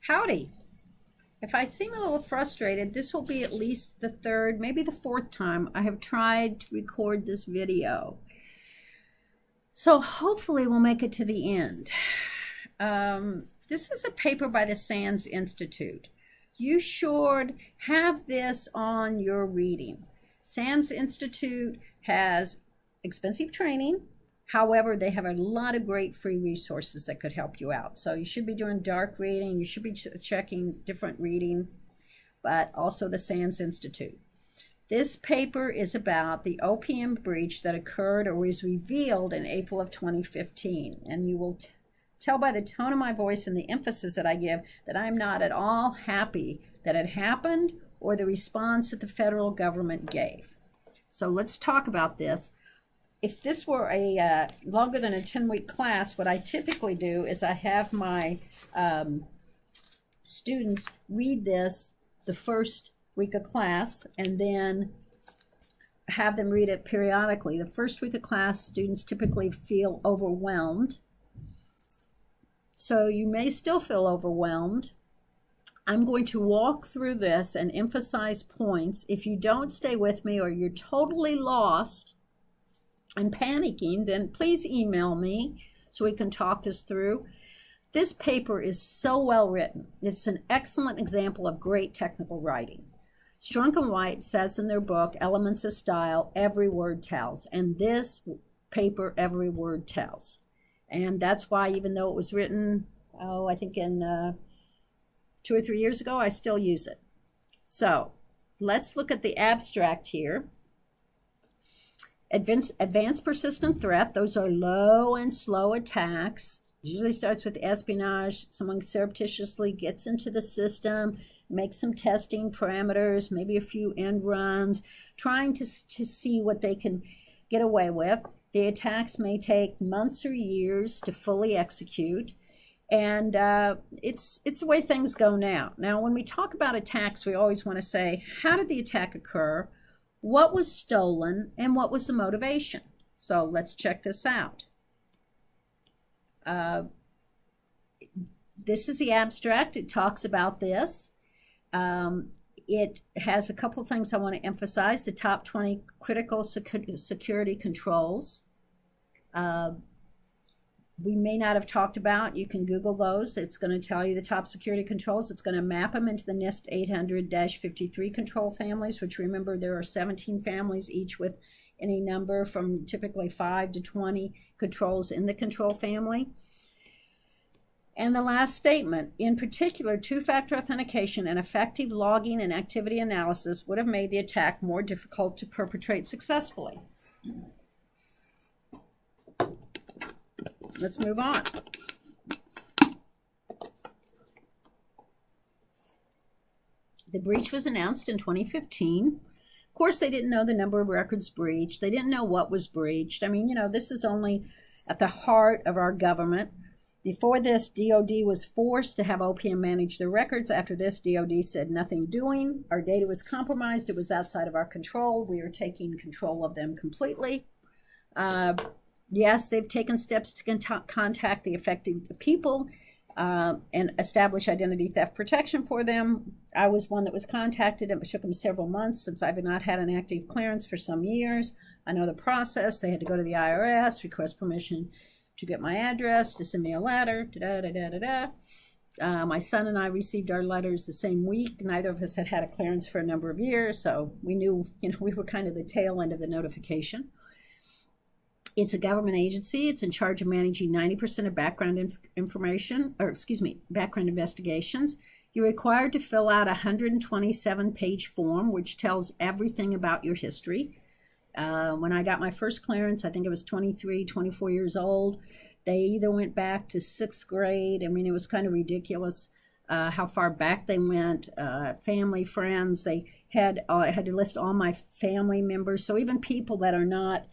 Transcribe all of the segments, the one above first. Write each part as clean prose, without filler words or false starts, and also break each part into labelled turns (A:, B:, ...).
A: Howdy. If I seem a little frustrated, this will be at least the third, maybe the fourth time I have tried to record this video. So hopefully we'll make it to the end. This is a paper by the SANS Institute. You should have this on your reading. SANS Institute has expensive training. However, they have a lot of great free resources that could help you out. So you should be doing dark reading. You should be checking different reading, but also the SANS Institute. This paper is about the OPM breach that occurred or was revealed in April of 2015. And you will tell by the tone of my voice and the emphasis that I give that I'm not at all happy that it happened or the response that the federal government gave. So let's talk about this. If this were a longer than a 10-week class, what I typically do is I have my students read this the first week of class and then have them read it periodically. The first week of class, students typically feel overwhelmed. So you may still feel overwhelmed. I'm going to walk through this and emphasize points. If you don't stay with me or you're totally lost and panicking, then please email me so we can talk this through. This paper is so well written. It's an excellent example of great technical writing. Strunk and White says in their book, Elements of Style, every word tells. And this paper, every word tells. And that's why, even though it was written, I think in 2 or 3 years ago, I still use it. So let's look at the abstract here. Advanced persistent threat, those are low and slow attacks. It usually starts with espionage. Someone surreptitiously gets into the system, makes some testing parameters, maybe a few end runs, trying to see what they can get away with. The attacks may take months or years to fully execute. And it's the way things go now. Now, when we talk about attacks, we always want to say, how did the attack occur? What was stolen, and what was the motivation? So let's check this out. This is the abstract. It talks about this. It has a couple of things I want to emphasize. The top 20 critical security controls. We may not have talked about. You can Google those. It's going to tell you the top security controls. It's going to map them into the NIST 800-53 control families, which, remember, there are 17 families, each with any number from typically 5 to 20 controls in the control family. And the last statement, in particular, two-factor authentication and effective logging and activity analysis would have made the attack more difficult to perpetrate successfully. Let's move on. The breach was announced in 2015. Of course, they didn't know the number of records breached. They didn't know what was breached. I mean, this is only at the heart of our government. Before this, DOD was forced to have OPM manage their records. After this, DOD said nothing doing. Our data was compromised. It was outside of our control. We are taking control of them completely. Yes, they've taken steps to contact the affected people and establish identity theft protection for them. I was one that was contacted. It took them several months since I've not had an active clearance for some years. I know the process. They had to go to the IRS, request permission to get my address, to send me a letter, my son and I received our letters the same week. Neither of us had had a clearance for a number of years, so we knew, we were kind of the tail end of the notification. It's a government agency. It's in charge of managing 90% of background background investigations. You're required to fill out a 127-page form, which tells everything about your history. When I got my first clearance, I think I was 23, 24 years old. They either went back to 6th grade. I mean, it was kind of ridiculous how far back they went. Family, friends. They had I had to list all my family members. So even people that are not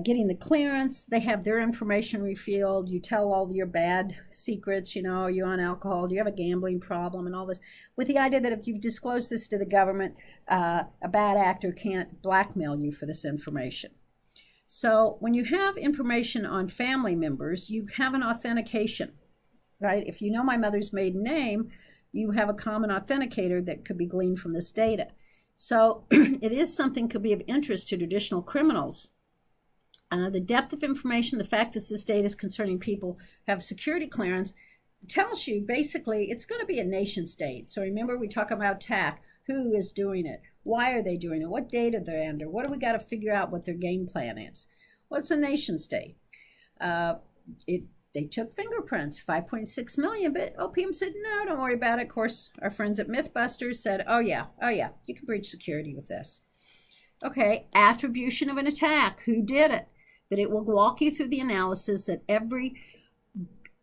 A: getting the clearance, they have their information refilled. You tell all your bad secrets, are you on alcohol, do you have a gambling problem, and all this, with the idea that if you've disclosed this to the government, a bad actor can't blackmail you for this information. So when you have information on family members, you have an authentication right? If you know my mother's maiden name, you have a common authenticator that could be gleaned from this data. So it is something could be of interest to traditional criminals. The depth of information, the fact that this data is concerning people who have security clearance, tells you basically it's going to be a nation state. So remember, we talk about TAC. Who is doing it? Why are they doing it? What data they're under? What do we got to figure out what their game plan is? What's a nation state? They took fingerprints, 5.6 million, but OPM said, no, don't worry about it. Of course, our friends at Mythbusters said, oh yeah, you can breach security with this. Okay, attribution of an attack. Who did it? But it will walk you through the analysis that every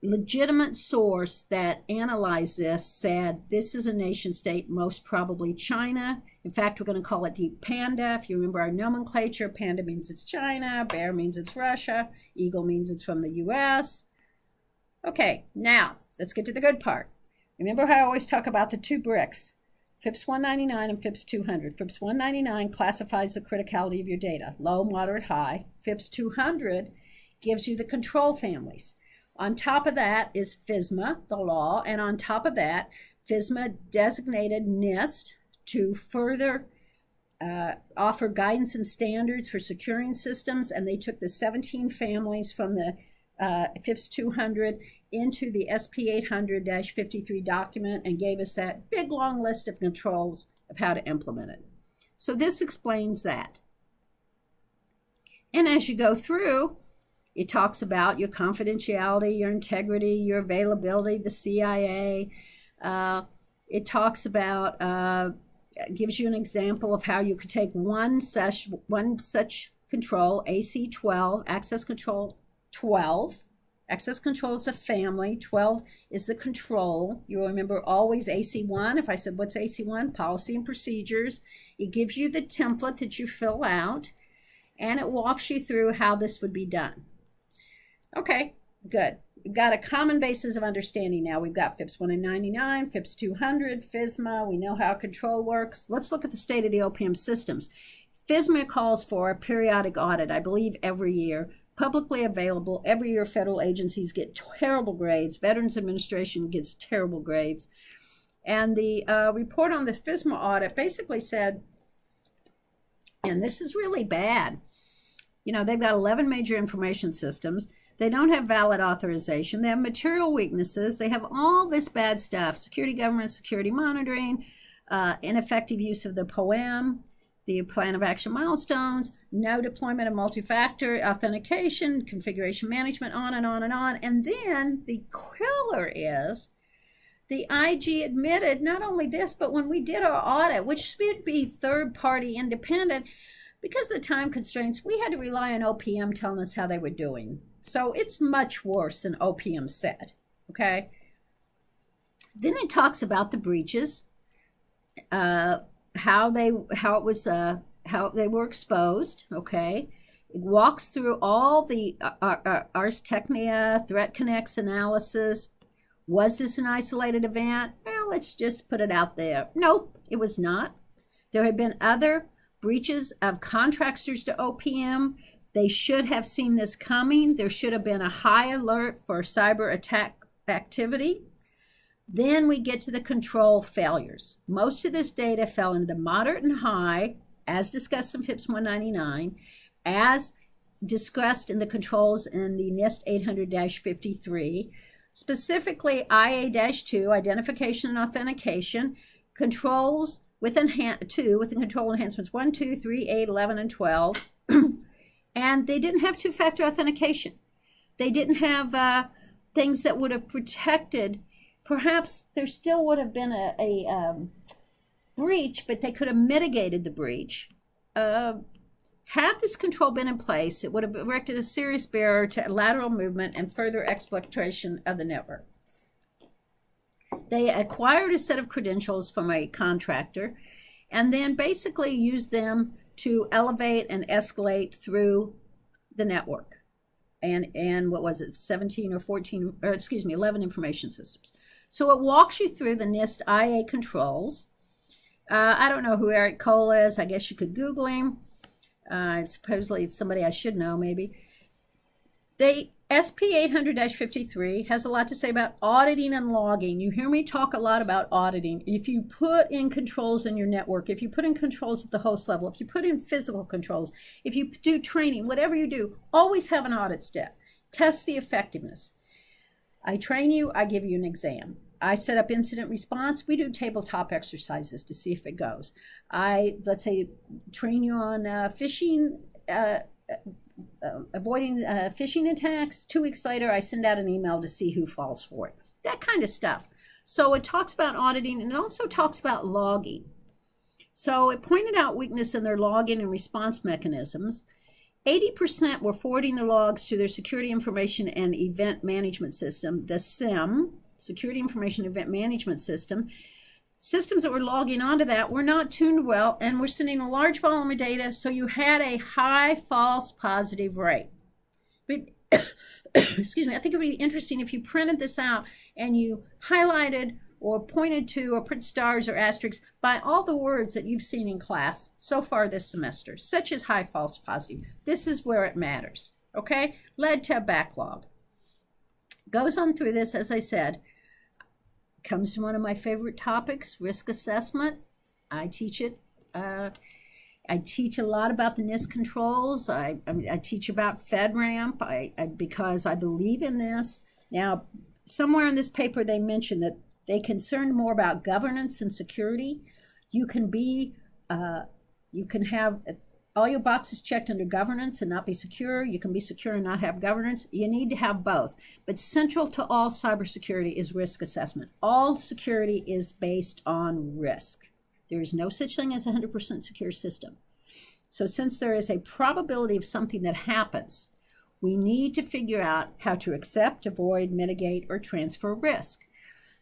A: legitimate source that analyzed this said this is a nation state, most probably China. In fact, we're going to call it Deep Panda. If you remember our nomenclature, panda means it's China, bear means it's Russia, eagle means it's from the US. Okay, now let's get to the good part. Remember how I always talk about the two bricks, FIPS 199 and FIPS 200. FIPS 199 classifies the criticality of your data, low, moderate, high. FIPS 200 gives you the control families. On top of that is FISMA, the law, and on top of that, FISMA designated NIST to further offer guidance and standards for securing systems, and they took the 17 families from the FIPS 200 into the SP 800-53 document and gave us that big long list of controls of how to implement it. So this explains that. And as you go through, it talks about your confidentiality, your integrity, your availability, the CIA. It talks about, gives you an example of how you could take one such control, AC12, access control 12. Access control is a family. 12 is the control. You remember always AC1. If I said, what's AC1? Policy and procedures. It gives you the template that you fill out, and it walks you through how this would be done. Okay, good. We've got a common basis of understanding now. We've got FIPS 199, FIPS 200, FISMA. We know how control works. Let's look at the state of the OPM systems. FISMA calls for a periodic audit, I believe every year, publicly available. Every year federal agencies get terrible grades. Veterans Administration gets terrible grades. And the report on this FISMA audit basically said, and this is really bad, you know, they've got 11 major information systems. They don't have valid authorization. They have material weaknesses. They have all this bad stuff, security governance, security monitoring, ineffective use of the POM, the plan of action milestones, no deployment of multi-factor authentication, configuration management, on and on and on. And then the killer is the IG admitted not only this, but when we did our audit, which should be third-party independent, because of the time constraints, we had to rely on OPM telling us how they were doing. So it's much worse than OPM said, okay? Then it talks about the breaches, how they were exposed, okay? It walks through all the Ars Technica, Threat Connects analysis. Was this an isolated event? Well, let's just put it out there. Nope, it was not. There have been other breaches of contractors to OPM. They should have seen this coming. There should have been a high alert for cyber attack activity. Then we get to the control failures. Most of this data fell into the moderate and high, as discussed in FIPS 199, as discussed in the controls in the NIST 800-53, specifically IA-2, identification and authentication, controls with with the control enhancements 1, 2, 3, 8, 11, and 12. And they didn't have two-factor authentication. They didn't have things that would have protected. Perhaps there still would have been a breach, but they could have mitigated the breach. Had this control been in place, it would have erected a serious barrier to lateral movement and further exploitation of the network. They acquired a set of credentials from a contractor and then basically used them to elevate and escalate through the network. And what was it, 17 or 14, or excuse me, 11 information systems. So it walks you through the NIST IA controls. I don't know who Eric Cole is. I guess you could Google him. Supposedly it's somebody I should know maybe. They SP 800-53 has a lot to say about auditing and logging. You hear me talk a lot about auditing. If you put in controls in your network, if you put in controls at the host level, if you put in physical controls, if you do training, whatever you do, always have an audit step. Test the effectiveness. I train you, I give you an exam. I set up incident response. We do tabletop exercises to see if it goes. Let's say, train you on phishing, avoiding phishing attacks. 2 weeks later, I send out an email to see who falls for it. That kind of stuff. So it talks about auditing, and it also talks about logging. So it pointed out weakness in their login and response mechanisms. 80% were forwarding their logs to their security information and event management system, the SIM, Security Information Event Management System. Systems that were logging onto that were not tuned well and were sending a large volume of data, so you had a high false positive rate. But, excuse me, I think it would be interesting if you printed this out and you highlighted or pointed to or put stars or asterisks by all the words that you've seen in class so far this semester, such as high false positive. This is where it matters, okay? Led to a backlog. Goes on through this, as I said, comes to one of my favorite topics, risk assessment. I teach it. I teach a lot about the NIST controls. I teach about FedRAMP because I believe in this. Now, somewhere in this paper they mentioned that they concerned more about governance and security. You can have all your boxes checked under governance and not be secure. You can be secure and not have governance. You need to have both. But central to all cybersecurity is risk assessment. All security is based on risk. There is no such thing as a 100% secure system. So since there is a probability of something that happens, we need to figure out how to accept, avoid, mitigate, or transfer risk.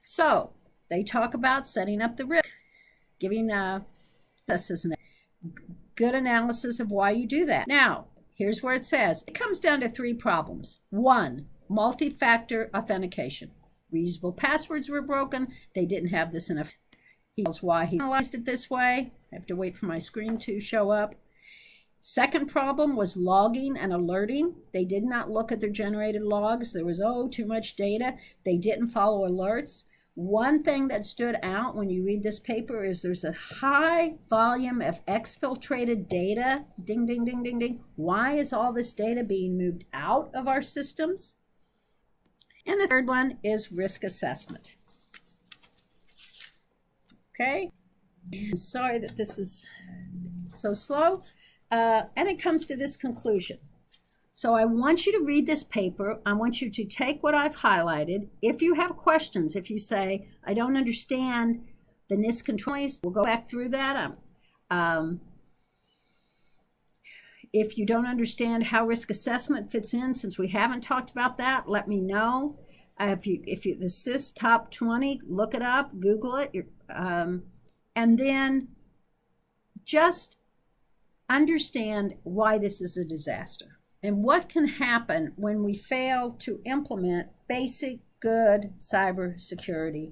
A: So they talk about setting up the risk, giving this as a good analysis of why you do that. Now, here's where it says, it comes down to 3 problems. 1, multi-factor authentication. Reusable passwords were broken. They didn't have this enough. He tells why he analyzed it this way. I have to wait for my screen to show up. Second problem was logging and alerting. They did not look at their generated logs. There was, too much data. They didn't follow alerts. One thing that stood out when you read this paper is there's a high volume of exfiltrated data. Ding, ding, ding, ding, ding. Why is all this data being moved out of our systems? And the third one is risk assessment. Okay? I'm sorry that this is so slow. And it comes to this conclusion. So I want you to read this paper. I want you to take what I've highlighted. If you have questions, if you say, I don't understand the NIST controls, we'll go back through that. If you don't understand how risk assessment fits in, since we haven't talked about that, let me know. If you the SIS top 20, look it up, Google it, and then just understand why this is a disaster. And what can happen when we fail to implement basic good cybersecurity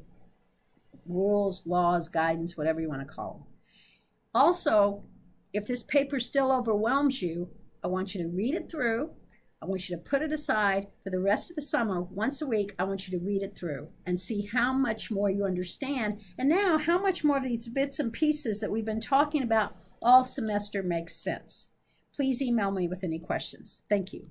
A: rules, laws, guidance, whatever you want to call them. Also, if this paper still overwhelms you, I want you to read it through. I want you to put it aside for the rest of the summer. Once a week, I want you to read it through and see how much more you understand. And now, how much more of these bits and pieces that we've been talking about all semester makes sense. Please email me with any questions. Thank you.